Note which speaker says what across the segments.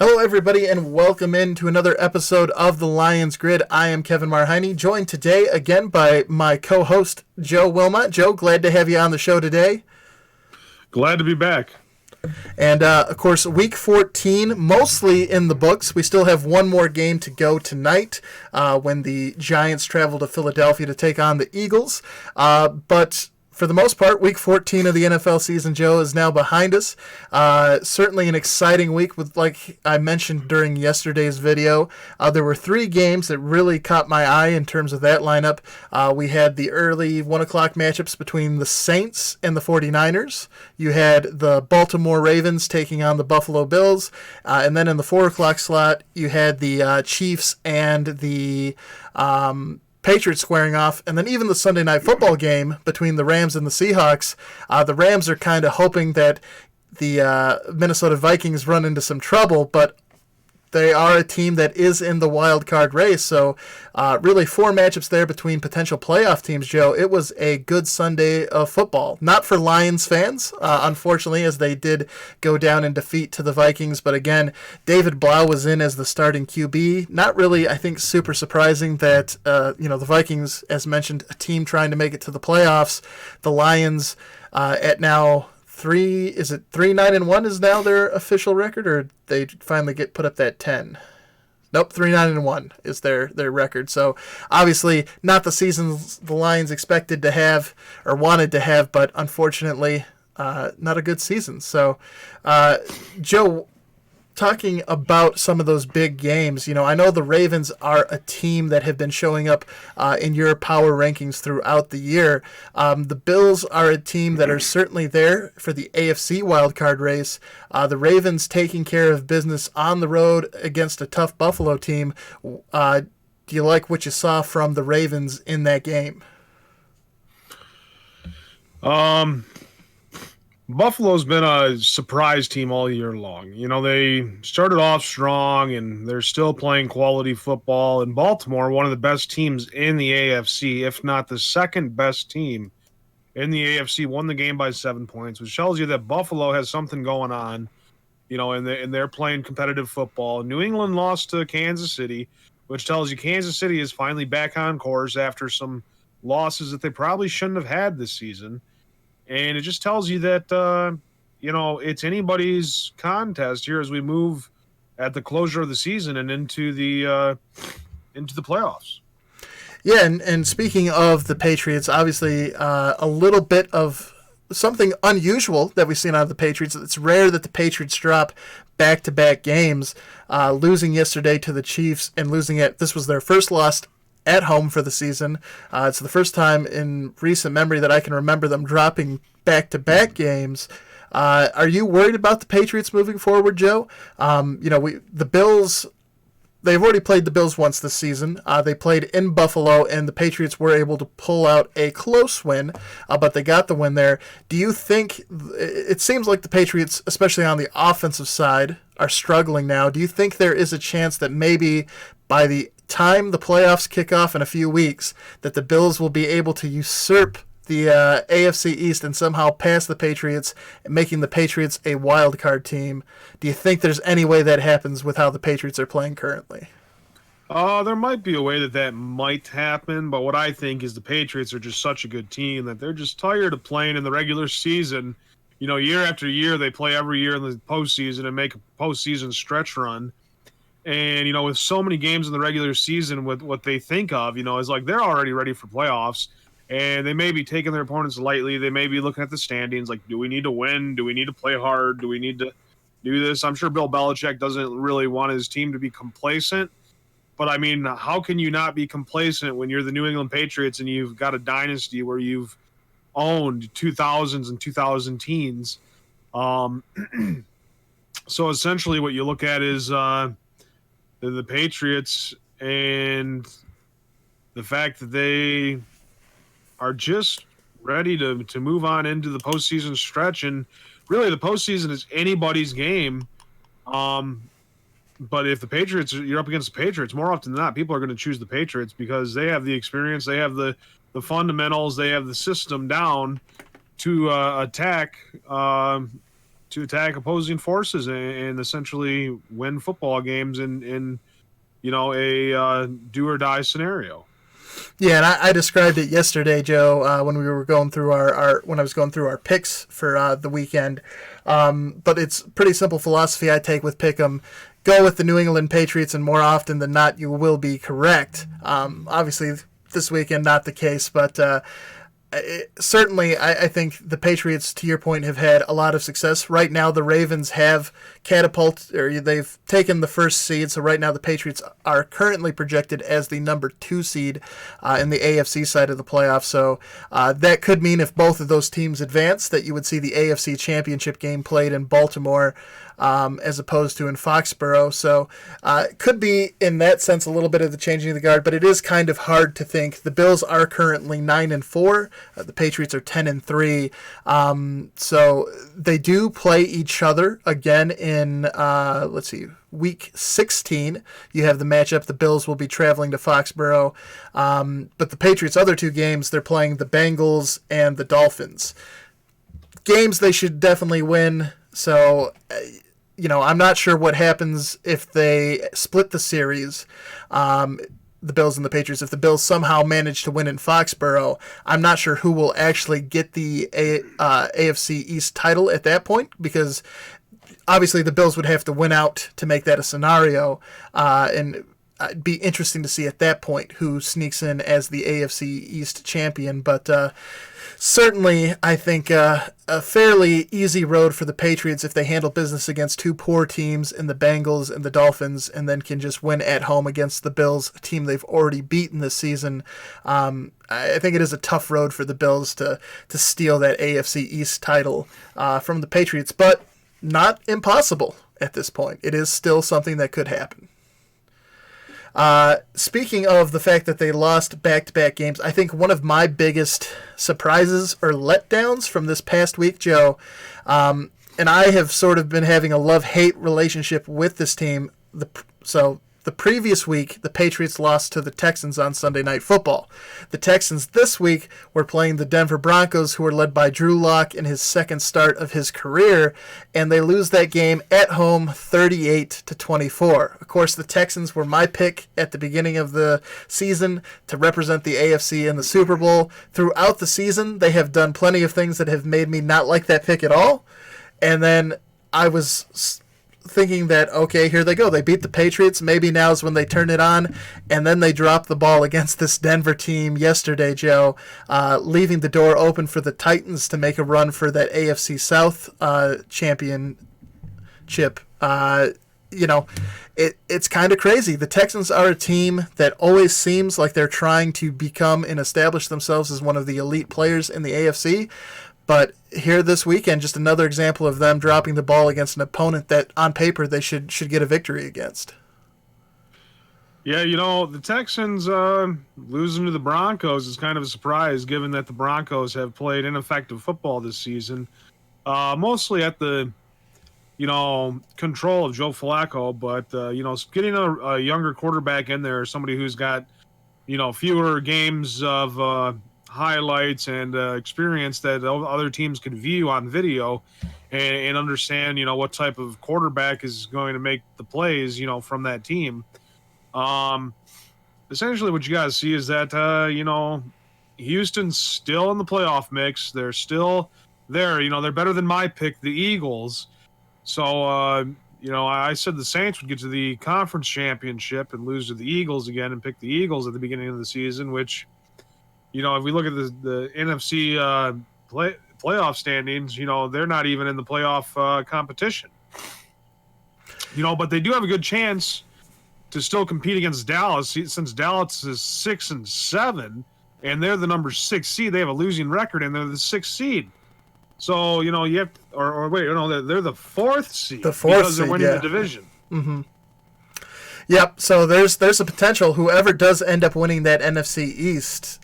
Speaker 1: Hello, everybody, and welcome into another episode of the Lions Grid. I am Kevin Marheine, joined today again by my co-host, Joe Wilmot. Joe, glad to have you on the show today.
Speaker 2: Glad to be back.
Speaker 1: And, of course, Week 14, mostly in the books. We still have one more game to go tonight when the Giants travel to Philadelphia to take on the Eagles. But for the most part, Week 14 of the NFL season, Joe, is now behind us. Certainly an exciting week with, like I mentioned during yesterday's video, there were three games that really caught my eye in terms of that lineup. We had the early 1 o'clock matchups between the Saints and the 49ers. You had the Baltimore Ravens taking on the Buffalo Bills. And then in the 4 o'clock slot, you had the Chiefs and the Patriots squaring off, and then even the Sunday Night Football game between the Rams and the Seahawks. The Rams are kind of hoping that the Minnesota Vikings run into some trouble, but they are a team that is in the wild card race. So really four matchups there between potential playoff teams, Joe. It was a good Sunday of football. Not for Lions fans, unfortunately, as they did go down in defeat to the Vikings. But again, David Blau was in as the starting QB. Not really, I think, super surprising that, the Vikings, as mentioned, a team trying to make it to the playoffs. The Lions at now 3-9-1 is now their official record, or they finally get put up that 10? Nope, 3-9-1 is their record. So obviously not the season the Lions expected to have or wanted to have, but unfortunately not a good season. So Joe, talking about some of those big games, I know the Ravens are a team that have been showing up in your power rankings throughout the year. The Bills are a team that are certainly there for the AFC wildcard race. The Ravens taking care of business on the road against a tough Buffalo team. Do you like what you saw from the Ravens in that game?
Speaker 2: Buffalo's been a surprise team all year long. They started off strong and they're still playing quality football. And Baltimore, one of the best teams in the AFC, if not the second best team in the AFC, won the game by 7 points, which tells you that Buffalo has something going on, and they're playing competitive football. New England lost to Kansas City, which tells you Kansas City is finally back on course after some losses that they probably shouldn't have had this season. And it just tells you that, it's anybody's contest here as we move at the closure of the season and into the playoffs.
Speaker 1: Yeah, and speaking of the Patriots, obviously a little bit of something unusual that we've seen out of the Patriots. It's rare that the Patriots drop back-to-back games, losing yesterday to the Chiefs and losing it. This was their first loss at home for the season. It's the first time in recent memory that I can remember them dropping back-to-back games. Are you worried about the Patriots moving forward, Joe? The Bills, they've already played the Bills once this season. They played in Buffalo, and the Patriots were able to pull out a close win, but they got the win there. Do you think, it seems like the Patriots, especially on the offensive side, are struggling now. Do you think there is a chance that maybe by the time the playoffs kick off in a few weeks, that the Bills will be able to usurp the AFC East and somehow pass the Patriots, making the Patriots a wild card team? Do you think there's any way that happens with how the Patriots are playing currently?
Speaker 2: There might be a way that might happen, but what I think is the Patriots are just such a good team that they're just tired of playing in the regular season. Year after year, they play every year in the postseason and make a postseason stretch run. And, with so many games in the regular season, with what they think of, is like they're already ready for playoffs. And they may be taking their opponents lightly. They may be looking at the standings like, do we need to win? Do we need to play hard? Do we need to do this? I'm sure Bill Belichick doesn't really want his team to be complacent. But, I mean, how can you not be complacent when you're the New England Patriots and you've got a dynasty where you've owned 2000s and 2000 teens? So essentially what you look at is the Patriots and the fact that they are just ready to move on into the postseason stretch. And really the postseason is anybody's game. But if the Patriots, you're up against the Patriots, more often than not, people are going to choose the Patriots because they have the experience, they have the fundamentals, they have the system down to attack attack opposing forces and essentially win football games in a do or die scenario.
Speaker 1: Yeah, and I described it yesterday, Joe, when we were going through when I was going through our picks for the weekend. But it's pretty simple philosophy I take with Pick'em. Go with the New England Patriots, and more often than not, you will be correct. Obviously, this weekend not the case, but certainly I think the Patriots, to your point, have had a lot of success. Right now, the Ravens have they've taken the first seed, so right now the Patriots are currently projected as the number 2 seed in the AFC side of the playoffs. So that could mean if both of those teams advance that you would see the AFC Championship game played in Baltimore as opposed to in Foxborough. So it could be, in that sense, a little bit of the changing of the guard, but it is kind of hard to think. The Bills are currently 9-4. The Patriots are 10-3. So they do play each other again in, week 16. You have the matchup. The Bills will be traveling to Foxborough. But the Patriots' other 2 games, they're playing the Bengals and the Dolphins. Games they should definitely win. So, I'm not sure what happens if they split the series, the Bills and the Patriots. If the Bills somehow manage to win in Foxborough, I'm not sure who will actually get the AFC East title at that point, because obviously the Bills would have to win out to make that a scenario, and it'd be interesting to see at that point who sneaks in as the AFC East champion. But certainly, I think a fairly easy road for the Patriots if they handle business against 2 poor teams in the Bengals and the Dolphins, and then can just win at home against the Bills, a team they've already beaten this season. I think it is a tough road for the Bills to steal that AFC East title from the Patriots, but not impossible at this point. It is still something that could happen. Speaking of the fact that they lost back-to-back games, I think one of my biggest surprises or letdowns from this past week, Joe, and I have sort of been having a love-hate relationship with this team. The previous week, the Patriots lost to the Texans on Sunday Night Football. The Texans this week were playing the Denver Broncos, who are led by Drew Lock in his second start of his career, and they lose that game at home 38-24. Of course, the Texans were my pick at the beginning of the season to represent the AFC in the Super Bowl. Throughout the season, they have done plenty of things that have made me not like that pick at all. And then I was thinking that, okay, here they go. They beat the Patriots. Maybe now's when they turn it on. And then they drop the ball against this Denver team yesterday, Joe, leaving the door open for the Titans to make a run for that AFC South championship. It's kind of crazy. The Texans are a team that always seems like they're trying to become and establish themselves as one of the elite players in the AFC. But here this weekend, just another example of them dropping the ball against an opponent that, on paper, they should get a victory against.
Speaker 2: Yeah, the Texans losing to the Broncos is kind of a surprise, given that the Broncos have played ineffective football this season, mostly at the control of Joe Flacco. But getting a younger quarterback in there, somebody who's got fewer games of highlights and experience that other teams can view on video and understand, what type of quarterback is going to make the plays, from that team. Essentially what you guys see is that, Houston's still in the playoff mix. They're still there. They're better than my pick, the Eagles. So, I said the Saints would get to the conference championship and lose to the Eagles again and pick the Eagles at the beginning of the season, which, if we look at the NFC playoff standings, they're not even in the playoff competition. But they do have a good chance to still compete against Dallas, since Dallas is 6-7, and they're the number 6 seed. They have a losing record, and they're the 6th seed. So you have they're the 4th seed.
Speaker 1: The 4th
Speaker 2: because they're
Speaker 1: seed,
Speaker 2: winning
Speaker 1: yeah.
Speaker 2: the division.
Speaker 1: Mm-hmm. Yep, so there's a potential. Whoever does end up winning that NFC East,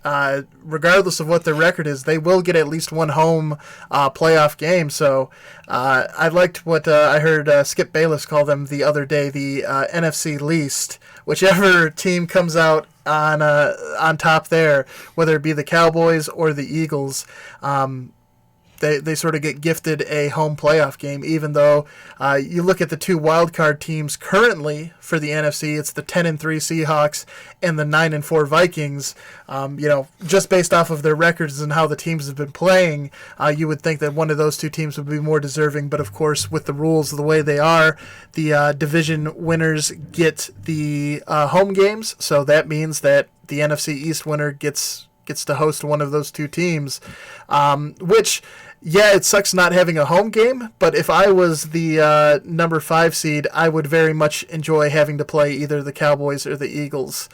Speaker 1: regardless of what their record is, they will get at least one home playoff game. So I liked what I heard Skip Bayless call them the other day, the NFC least. Whichever team comes out on top there, whether it be the Cowboys or the Eagles, they sort of get gifted a home playoff game, even though you look at the two wildcard teams currently for the NFC, it's the 10-3 Seahawks and the 9-4 Vikings. Just based off of their records and how the teams have been playing, you would think that one of those two teams would be more deserving. But of course, with the rules the way they are, the division winners get the home games, so that means that the NFC East winner gets to host one of those two teams, which, yeah, it sucks not having a home game, but if I was the number 5 seed, I would very much enjoy having to play either the Cowboys or the Eagles.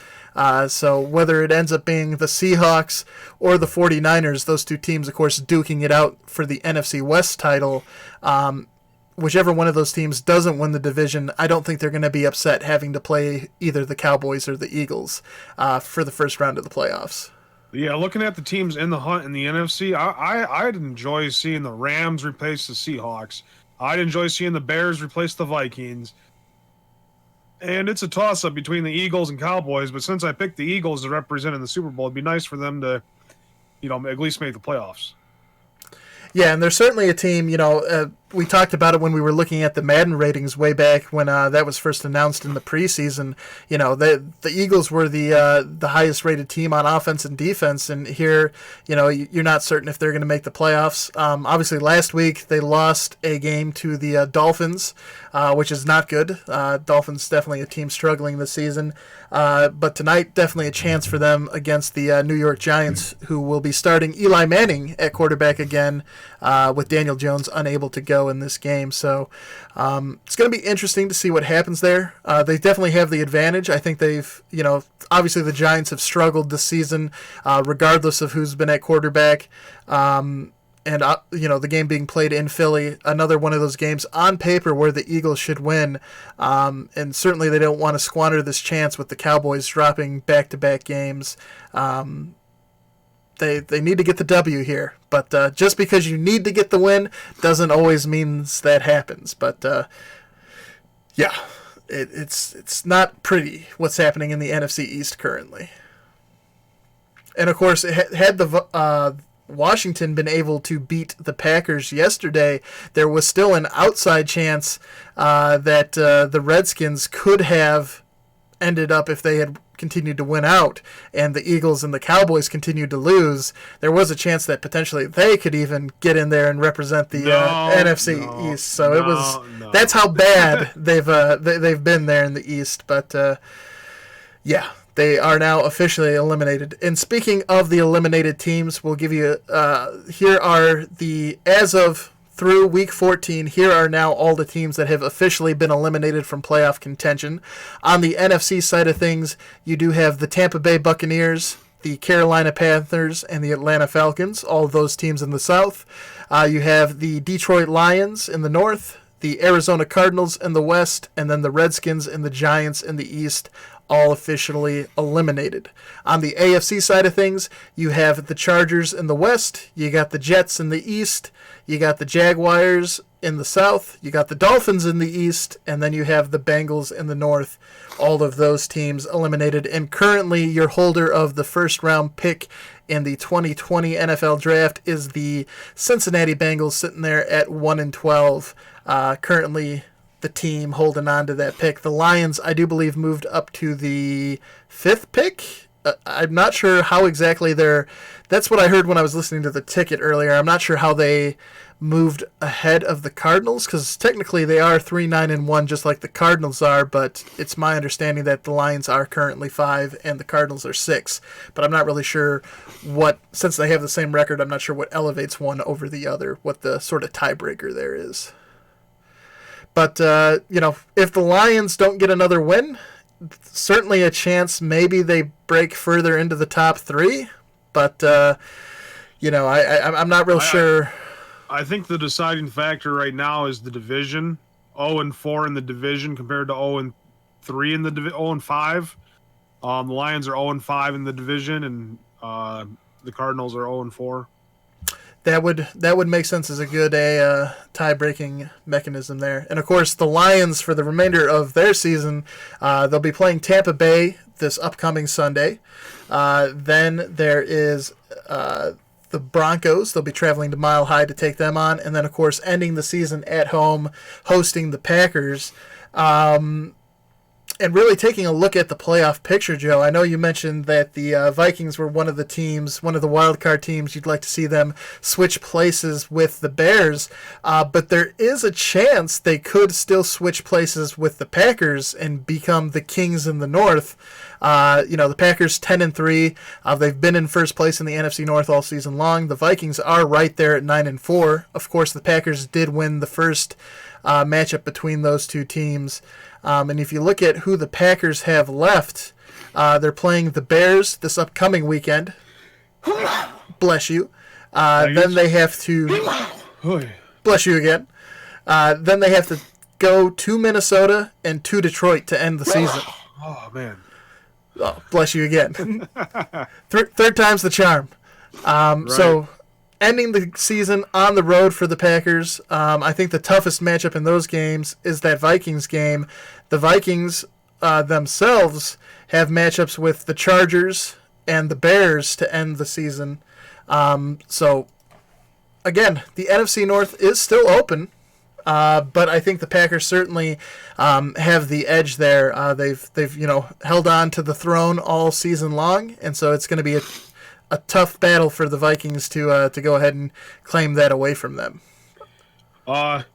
Speaker 1: So whether it ends up being the Seahawks or the 49ers, those two teams, of course, duking it out for the NFC West title, whichever one of those teams doesn't win the division, I don't think they're going to be upset having to play either the Cowboys or the Eagles for the first round of the playoffs.
Speaker 2: Yeah, looking at the teams in the hunt in the NFC, I'd enjoy seeing the Rams replace the Seahawks. I'd enjoy seeing the Bears replace the Vikings. And it's a toss-up between the Eagles and Cowboys, but since I picked the Eagles to represent in the Super Bowl, it'd be nice for them to, at least make the playoffs.
Speaker 1: Yeah, and there's certainly a team, we talked about it when we were looking at the Madden ratings way back when that was first announced in the preseason. The Eagles were the highest rated team on offense and defense, and here, you're not certain if they're going to make the playoffs. Obviously, last week they lost a game to the Dolphins, which is not good. Dolphins definitely a team struggling this season, but tonight definitely a chance for them against the New York Giants, who will be starting Eli Manning at quarterback again, with Daniel Jones unable to go in this game. So it's going to be interesting to see what happens there. They definitely have the advantage. I think they've, obviously the Giants have struggled this season, regardless of who's been at quarterback. And the game being played in Philly, another one of those games on paper where the Eagles should win. And certainly they don't want to squander this chance with the Cowboys dropping back-to-back games. They need to get the W here, but just because you need to get the win doesn't always means that happens. But it's not pretty what's happening in the NFC East currently. And of course, had the Washington been able to beat the Packers yesterday, there was still an outside chance that the Redskins could have ended up, if they had continued to win out and the Eagles and the Cowboys continued to lose, there was a chance that potentially they could even get in there and represent the NFC East. So that's how bad they've been there in the East. But they are now officially eliminated. And speaking of the eliminated teams, we'll give you here are the, as of through Week 14, here are now all the teams that have officially been eliminated from playoff contention. On the NFC side of things, you do have the Tampa Bay Buccaneers, the Carolina Panthers, and the Atlanta Falcons, all of those teams in the South. You have the Detroit Lions in the North, the Arizona Cardinals in the West, and then the Redskins and the Giants in the East, all officially eliminated. On the AFC side of things, you have the Chargers in the West, you got the Jets in the East, you got the Jaguars in the South, you got the Dolphins in the East, and then you have the Bengals in the North. All of those teams eliminated. And currently your holder of the first round pick in the 2020 NFL Draft is the Cincinnati Bengals, sitting there at 1-12. Currently the team holding on to that pick. The Lions, I do believe, moved up to the 5th pick. I'm not sure how exactly that's what I heard when I was listening to the ticket earlier. I'm not sure how they moved ahead of the Cardinals, because technically they are 3-9-1 just like the Cardinals are, but it's my understanding that the Lions are currently 5 and the Cardinals are 6. But I'm not really sure since they have the same record, I'm not sure what elevates one over the other, what the sort of tiebreaker there is. But, if the Lions don't get another win, certainly a chance maybe they break further into the top 3. But, I'm not real sure.
Speaker 2: I think the deciding factor right now is the division. 0-4 in the division compared to 0-3 in the 0-5. The Lions are 0-5 in the division, and the Cardinals are 0-4.
Speaker 1: That would make sense as a good tie-breaking mechanism there. And, of course, the Lions, for the remainder of their season, they'll be playing Tampa Bay this upcoming Sunday. Then there is the Broncos. They'll be traveling to Mile High to take them on. And then, of course, ending the season at home, hosting the Packers. And really taking a look at the playoff picture, Joe, I know you mentioned that the Vikings were one of the wild card teams. You'd like to see them switch places with the Bears, but there is a chance they could still switch places with the Packers and become the Kings in the North. The Packers 10-3. They've been in first place in the NFC North all season long. The Vikings are right there at 9-4. Of course, the Packers did win the first matchup between those two teams. And if you look at who the Packers have left, they're playing the Bears this upcoming weekend. Bless you. Then they have to... Bless you again. Then they have to go to Minnesota and to Detroit to end the season.
Speaker 2: Oh, man.
Speaker 1: Oh, bless you again. Third time's the charm. Right. So... ending the season on the road for the Packers. I think the toughest matchup in those games is that Vikings game. The Vikings themselves have matchups with the Chargers and the Bears to end the season. So, again, the NFC North is still open, but I think the Packers certainly have the edge there. They've held on to the throne all season long, and so it's going to be a tough battle for the Vikings to go ahead and claim that away from them.
Speaker 2: Hold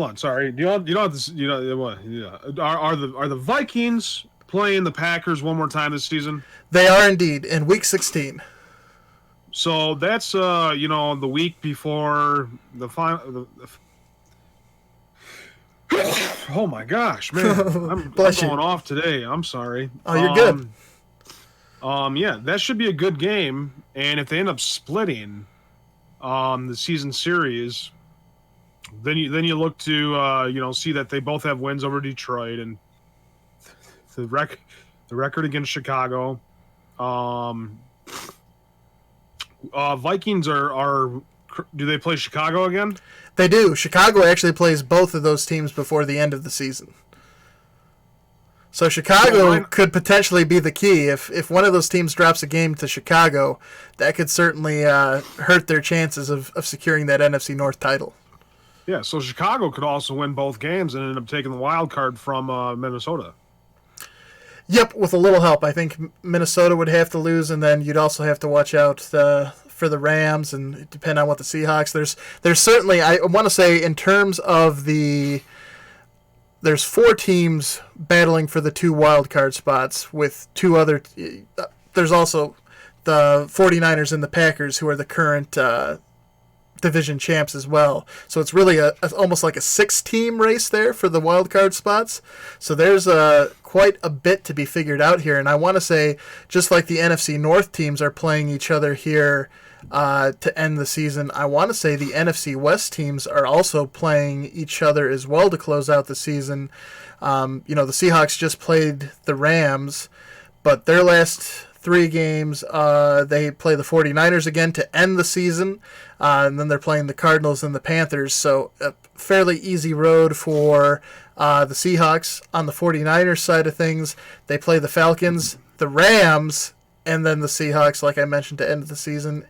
Speaker 2: on, sorry. Are the Vikings playing the Packers one more time this season?
Speaker 1: They are indeed in Week 16.
Speaker 2: So that's the week before the final. Oh my gosh, man! I'm going off today. I'm sorry.
Speaker 1: Oh, you're good.
Speaker 2: Yeah, that should be a good game. And if they end up splitting the season series, then you look to see that they both have wins over Detroit and the record against Chicago. Vikings are do they play Chicago again?
Speaker 1: They do. Chicago actually plays both of those teams before the end of the season. So Chicago could potentially be the key. If one of those teams drops a game to Chicago, that could certainly hurt their chances of securing that NFC North title.
Speaker 2: Yeah, so Chicago could also win both games and end up taking the wild card from Minnesota.
Speaker 1: Yep, with a little help. I think Minnesota would have to lose, and then you'd also have to watch out for the Rams, and depend on what the Seahawks. There's certainly, I want to say, in terms of there's 4 teams battling for the 2 wild card spots with 2 other. There's also the 49ers and the Packers, who are the current division champs as well. So it's really almost like a 6-team race there for the wild card spots. So there's quite a bit to be figured out here. And I want to say, just like the NFC North teams are playing each other here to end the season, I want to say the NFC West teams are also playing each other as well to close out the season. The Seahawks just played the Rams, but their last 3 games, they play the 49ers again to end the season, and then they're playing the Cardinals and the Panthers. So a fairly easy road for the Seahawks. On the 49ers side of things, they play the Falcons, the Rams, and then the Seahawks, like I mentioned, to end the season.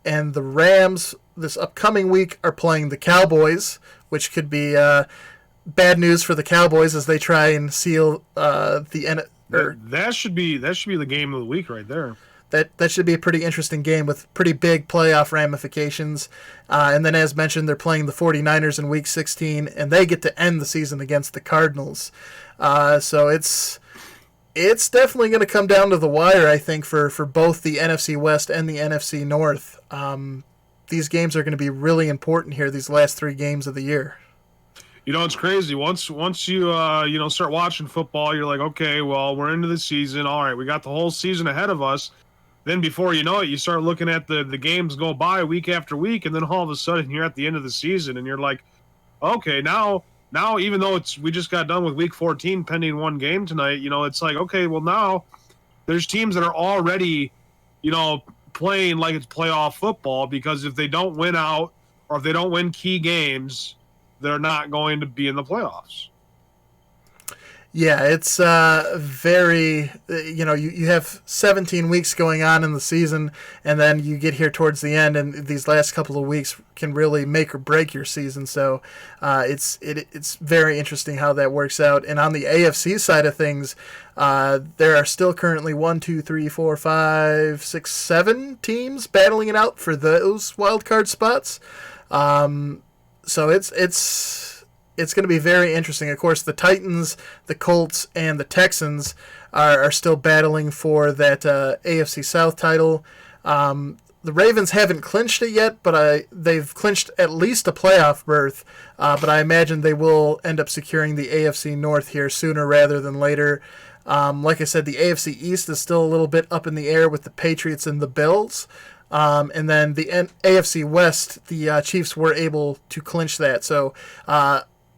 Speaker 1: And the Rams this upcoming week are playing the Cowboys, which could be bad news for the Cowboys as they try and seal the end.
Speaker 2: That should be the game of the week right there.
Speaker 1: That should be a pretty interesting game with pretty big playoff ramifications. And then, as mentioned, they're playing the 49ers in Week 16, and they get to end the season against the Cardinals. So it's definitely going to come down to the wire, I think, for both the NFC West and the NFC North. These games are going to be really important here, these last 3 games of the year.
Speaker 2: It's crazy. Once you start watching football, you're like, okay, well, we're into the season. All right, we got the whole season ahead of us. Then before you know it, you start looking at the games go by week after week, and then all of a sudden you're at the end of the season, and you're like, okay, now even though we just got done with week 14 pending 1 game tonight, it's like, okay, well, now there's teams that are already, playing like it's playoff football, because if they don't win out or if they don't win key games, they're not going to be in the playoffs.
Speaker 1: Yeah, it's very, you have 17 weeks going on in the season, and then you get here towards the end, and these last couple of weeks can really make or break your season. So it's very interesting how that works out. And on the AFC side of things, there are still currently 7 teams battling it out for those wild card spots. So it's going to be very interesting. Of course, the Titans, the Colts, and the Texans are still battling for that AFC South title. The Ravens haven't clinched it yet, but they've clinched at least a playoff berth. But I imagine they will end up securing the AFC North here sooner rather than later. Like I said, the AFC East is still a little bit up in the air with the Patriots and the Bills. And then the AFC West, the Chiefs were able to clinch that. So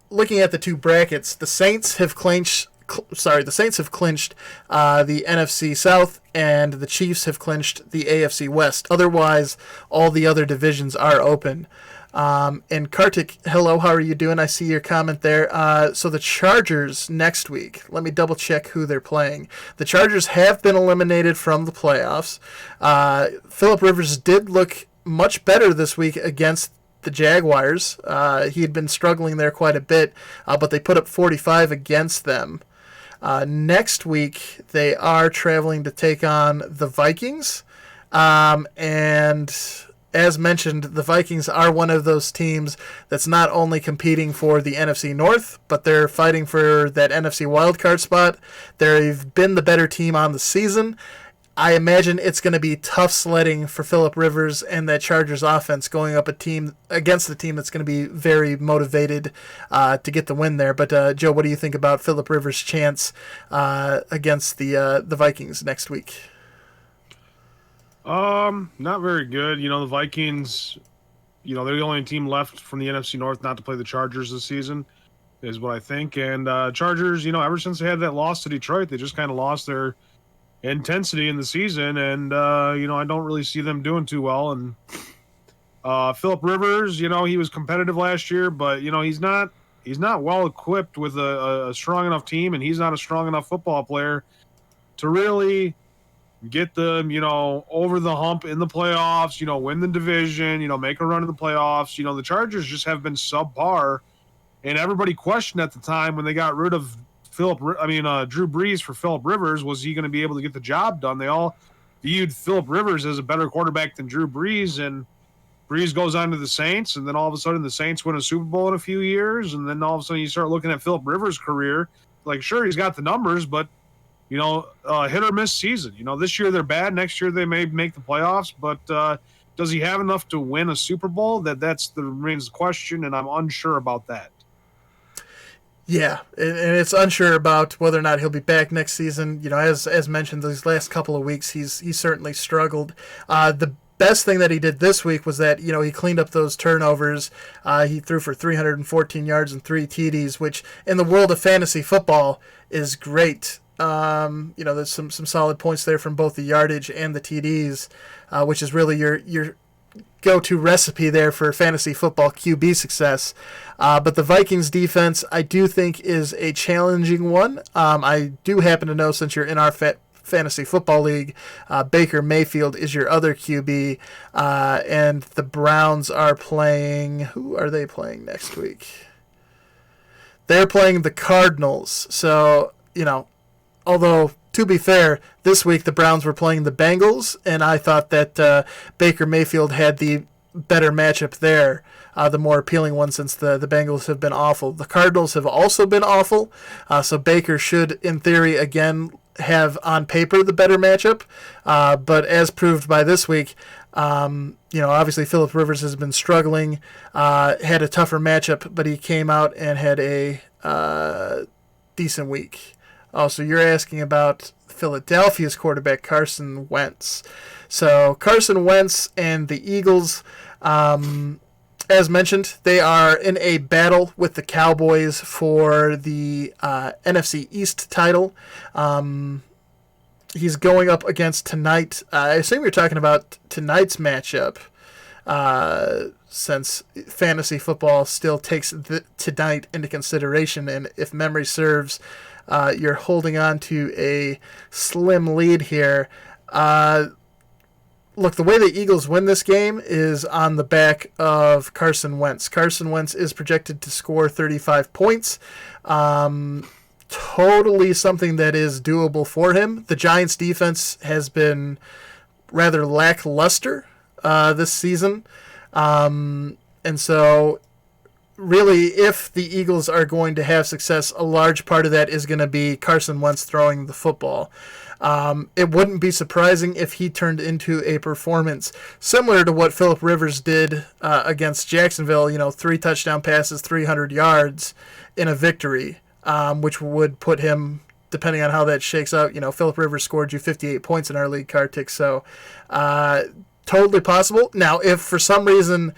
Speaker 1: looking at the two brackets, the Saints have clinched. The Saints have clinched the NFC South, and the Chiefs have clinched the AFC West. Otherwise, all the other divisions are open. And Kartik, hello, how are you doing? I see your comment there. So the Chargers next week, let me double check who they're playing. The Chargers have been eliminated from the playoffs. Phillip Rivers did look much better this week against the Jaguars. He had been struggling there quite a bit, but they put up 45 against them. Next week, they are traveling to take on the Vikings. And as mentioned, the Vikings are one of those teams that's not only competing for the NFC North, but they're fighting for that NFC wildcard spot. They've been the better team on the season. I imagine it's going to be tough sledding for Phillip Rivers and that Chargers offense going up against the team that's going to be very motivated to get the win there. But Joe, what do you think about Phillip Rivers' chance against the Vikings next week?
Speaker 2: Not very good. The Vikings, they're the only team left from the NFC North not to play the Chargers this season, is what I think. And Chargers, ever since they had that loss to Detroit, they just kind of lost their intensity in the season, and I don't really see them doing too well. And Phillip Rivers, he was competitive last year, but he's not well equipped with a strong enough team, and he's not a strong enough football player to really get them, over the hump in the playoffs, win the division, make a run in the playoffs. The Chargers just have been subpar, and everybody questioned at the time when they got rid of Drew Brees for Phillip Rivers, was he going to be able to get the job done? They all viewed Phillip Rivers as a better quarterback than Drew Brees, and Brees goes on to the Saints, and then all of a sudden the Saints win a Super Bowl in a few years, and then all of a sudden you start looking at Phillip Rivers' career, like, sure, he's got the numbers, but hit or miss season. This year they're bad, next year they may make the playoffs, but does he have enough to win a Super Bowl? That's the remains the question, and I'm unsure about that.
Speaker 1: Yeah, and it's unsure about whether or not he'll be back next season. As mentioned, these last couple of weeks, he's certainly struggled. The best thing that he did this week was that, he cleaned up those turnovers. He threw for 314 yards and 3 TDs, which in the world of fantasy football is great. There's some solid points there from both the yardage and the TDs, which is really your go-to recipe there for fantasy football QB success. But the Vikings defense, I do think, is a challenging one. I do happen to know, since you're in our fantasy football league, Baker Mayfield is your other QB, and the Browns are playing... Who are they playing next week? They're playing the Cardinals. So, although, to be fair, this week the Browns were playing the Bengals, and I thought that Baker Mayfield had the better matchup there, the more appealing one, since the Bengals have been awful. The Cardinals have also been awful, so Baker should, in theory, again, have on paper the better matchup, but as proved by this week, obviously Phillip Rivers has been struggling, had a tougher matchup, but he came out and had a decent week. Oh, so you're asking about Philadelphia's quarterback, Carson Wentz. So Carson Wentz and the Eagles, as mentioned, they are in a battle with the Cowboys for the NFC East title. He's going up against tonight. I assume you're talking about tonight's matchup, since fantasy football still takes tonight into consideration. And if memory serves, you're holding on to a slim lead here. Look, the way the Eagles win this game is on the back of Carson Wentz. Carson Wentz is projected to score 35 points. Totally something that is doable for him. The Giants' defense has been rather lackluster this season. And so, really, if the Eagles are going to have success, a large part of that is going to be Carson Wentz throwing the football. It wouldn't be surprising if he turned into a performance similar to what Phillip Rivers did against Jacksonville, 3 touchdown passes, 300 yards in a victory, which would put him, depending on how that shakes out, Phillip Rivers scored you 58 points in our league, Kartik, so totally possible. Now, if for some reason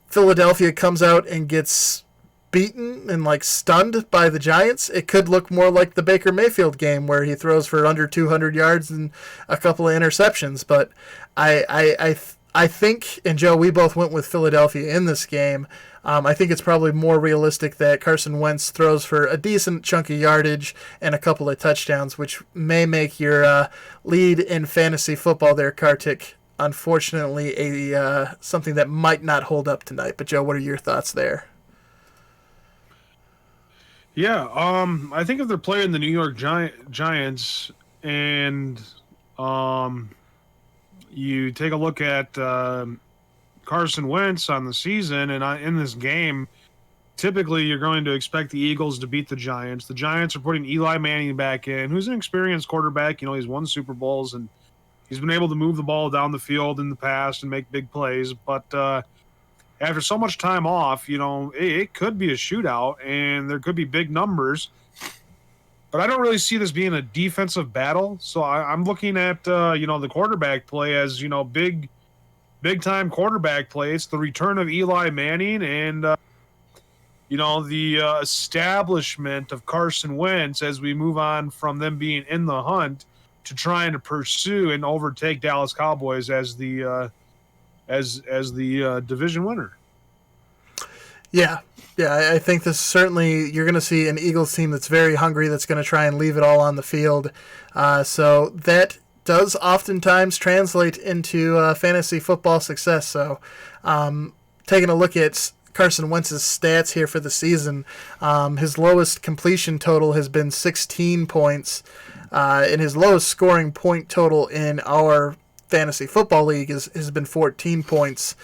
Speaker 1: Philadelphia comes out and gets beaten and stunned by the Giants, it could look more like the Baker Mayfield game where he throws for under 200 yards and a couple of interceptions. But I think, and Joe, we both went with Philadelphia in this game. I think it's probably more realistic that Carson Wentz throws for a decent chunk of yardage and a couple of touchdowns, which may make your lead in fantasy football there, Kartik, unfortunately something that might not hold up tonight. But Joe, what are your thoughts there?
Speaker 2: Yeah, I think if they're playing the New York Giants and you take a look at Carson Wentz on the season and in this game, typically you're going to expect the Eagles to beat the Giants. The Giants are putting Eli Manning back in, who's an experienced quarterback. He's won Super Bowls and he's been able to move the ball down the field in the past and make big plays. But after so much time off, it could be a shootout and there could be big numbers. But I don't really see this being a defensive battle. So I'm looking at, the quarterback play as, big-time quarterback play. It's the return of Eli Manning and, the establishment of Carson Wentz as we move on from them being in the hunt to trying to pursue and overtake Dallas Cowboys as the division winner.
Speaker 1: Yeah, I think this certainly, you're going to see an Eagles team that's very hungry, that's going to try and leave it all on the field. So that does oftentimes translate into fantasy football success. So taking a look at Carson Wentz's stats here for the season, his lowest completion total has been 16 points, and his lowest scoring point total in our fantasy football league has been 14 points.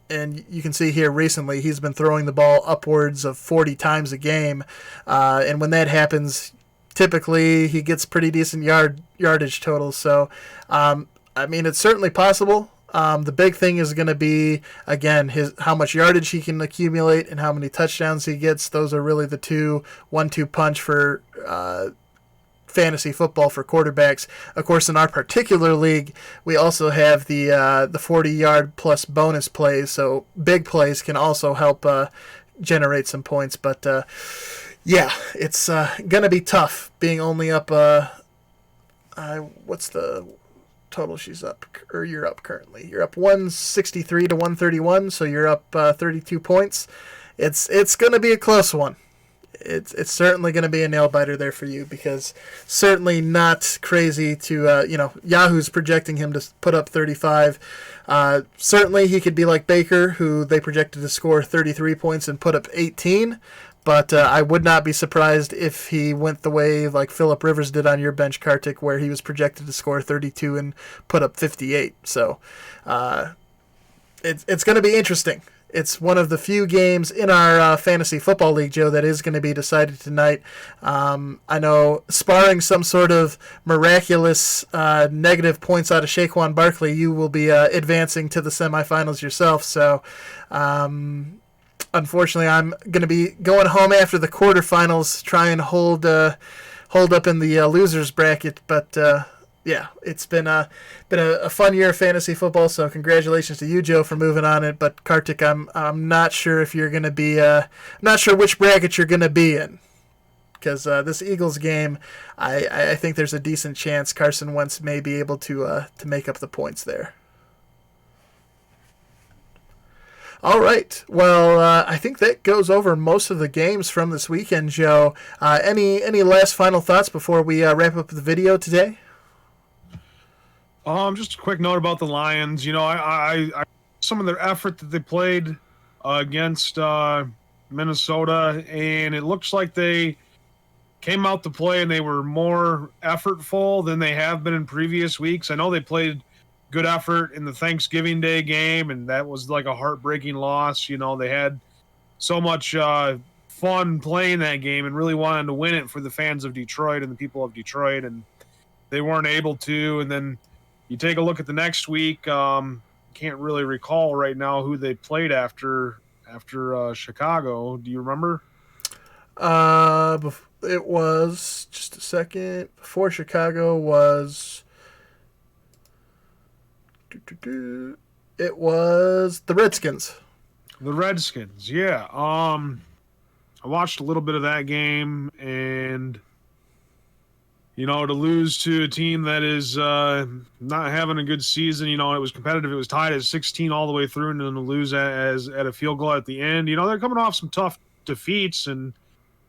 Speaker 1: And you can see here recently he's been throwing the ball upwards of 40 times a game. And when that happens, typically he gets pretty decent yardage totals. So, it's certainly possible. The big thing is going to be, again, how much yardage he can accumulate and how many touchdowns he gets. Those are really the 1-2 punch for fantasy football for quarterbacks. Of course, in our particular league, we also have the 40-yard plus bonus plays, so big plays can also help generate some points. But it's going to be tough being only up. What's the total she's up, or you're up currently? You're up 163 to 131, so you're up 32 points. It's going to be a close one. It's certainly going to be a nail biter there for you, because certainly not crazy to Yahoo's projecting him to put up 35. Certainly he could be like Baker, who they projected to score 33 points and put up 18. But I would not be surprised if he went the way like Phillip Rivers did on your bench, Kartik, where he was projected to score 32 and put up 58. So it's going to be interesting. It's one of the few games in our fantasy football league, Joe, that is going to be decided tonight. I know, sparring some sort of miraculous negative points out of Saquon Barkley, you will be advancing to the semifinals yourself. So, unfortunately, I'm going to be going home after the quarterfinals, try and hold up in the losers bracket. But it's been a fun year of fantasy football. So congratulations to you, Joe, for moving on it. But Kartik, I'm not sure if you're going to be not sure which bracket you're going to be in, because this Eagles game, I think there's a decent chance Carson Wentz may be able to make up the points there. All right. Well, I think that goes over most of the games from this weekend, Joe. Any last final thoughts before we wrap up the video today?
Speaker 2: Just a quick note about the Lions. You know, I some of their effort that they played against Minnesota, and it looks like they came out to play and they were more effortful than they have been in previous weeks. I know they played good effort in the Thanksgiving Day game, and that was like a heartbreaking loss. You know, they had so much fun playing that game and really wanted to win it for the fans of Detroit and the people of Detroit, and they weren't able to. And then you take a look at the next week. Can't really recall right now who they played after Chicago. Do you remember?
Speaker 1: It was just a second before Chicago was. It was the Redskins.
Speaker 2: The Redskins, yeah. I watched a little bit of that game, and you know, to lose to a team that is not having a good season, you know, it was competitive. It was tied at 16 all the way through, and then to lose as at a field goal at the end. You know, they're coming off some tough defeats, and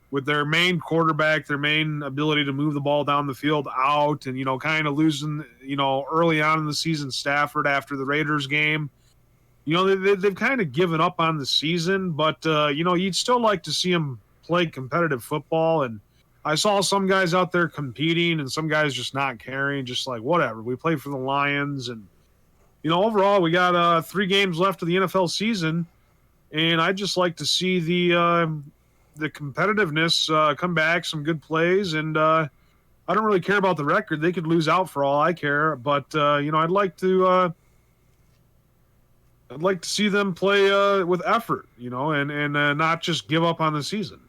Speaker 2: with their main quarterback, their main ability to move the ball down the field out, and, you know, kind of losing, you know, early on in the season, Stafford after the Raiders game. You know, they've kind of given up on the season, but, you know, you'd still like to see them play competitive football. And I saw some guys out there competing and some guys just not caring, just like, whatever. We play for the Lions. And, you know, overall, we got 3 games left of the NFL season, and I'd just like to see the competitiveness come back, some good plays. And I don't really care about the record. They could lose out for all I care. But, you know, I'd like to see them play with effort, you know, and not just give up on the season.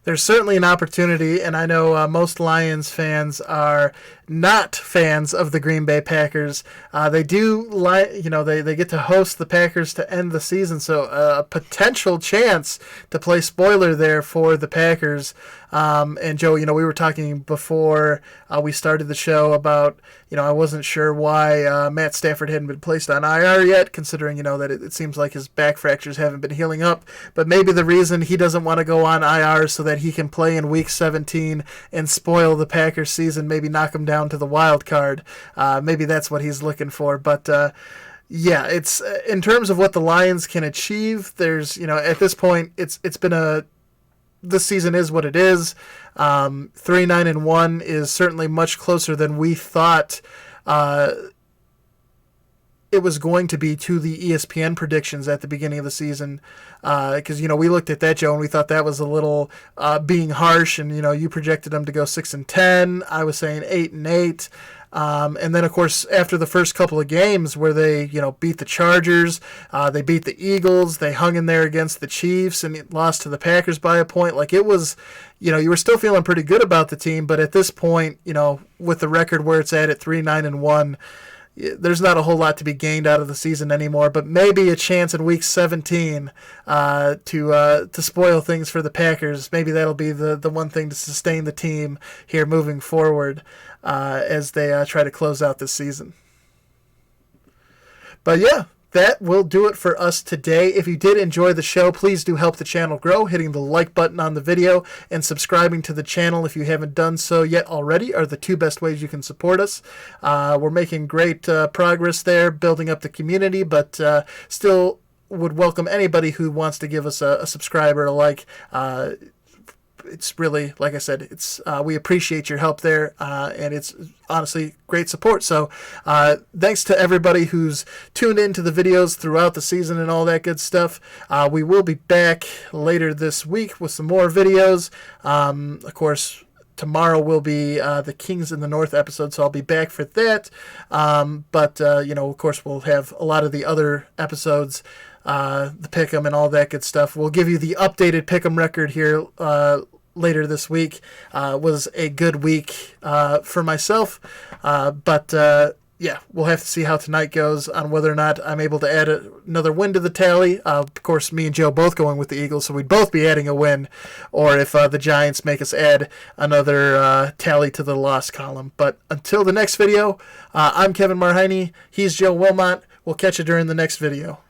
Speaker 1: There's certainly an opportunity, and I know most Lions fans are not fans of the Green Bay Packers. They do they get to host the Packers to end the season, so a potential chance to play spoiler there for the Packers. And Joe, you know, we were talking before we started the show about, you know, I wasn't sure why Matt Stafford hadn't been placed on IR yet, considering, you know, that it seems like his back fractures haven't been healing up. But maybe the reason he doesn't want to go on IR is so that he can play in Week 17 and spoil the Packers season, maybe knock him down to the wild card. Maybe that's what he's looking for. But yeah, it's in terms of what the Lions can achieve. There's, you know, at this point, it's been this season is what it is. 3-9-1 is certainly much closer than we thought it was going to be to the ESPN predictions at the beginning of the season. Because, you know, we looked at that, Joe, and we thought that was a little being harsh. And, you know, you projected them to go 6-10. I was saying 8-8. And then, of course, after the first couple of games where they, you know, beat the Chargers, they beat the Eagles, they hung in there against the Chiefs and lost to the Packers by a point. Like, it was, you know, you were still feeling pretty good about the team, but at this point, you know, with the record where it's at 3-9-1, there's not a whole lot to be gained out of the season anymore, but maybe a chance in Week 17 to spoil things for the Packers. Maybe that'll be the one thing to sustain the team here moving forward as they try to close out this season. But yeah, that will do it for us today. If you did enjoy the show, please do help the channel grow. Hitting the like button on the video and subscribing to the channel if you haven't done so yet already are the 2 best ways you can support us. We're making great progress there, building up the community, but still would welcome anybody who wants to give us a subscribe or a like. It's really, like I said, it's we appreciate your help there, and it's honestly great support. So thanks to everybody who's tuned into the videos throughout the season and all that good stuff. We will be back later this week with some more videos. Of course, tomorrow will be the Kings in the North episode, so I'll be back for that. But you know, of course, we'll have a lot of the other episodes, the Pick'em and all that good stuff. We'll give you the updated Pick'em record here later this week. Was a good week for myself, but yeah, we'll have to see how tonight goes on whether or not I'm able to add another win to the tally. Of course, me and Joe both going with the Eagles, so we'd both be adding a win, or if the Giants make us add another tally to the loss column. But until the next video, I'm Kevin Marheine. He's Joe Wilmot. We'll catch you during the next video.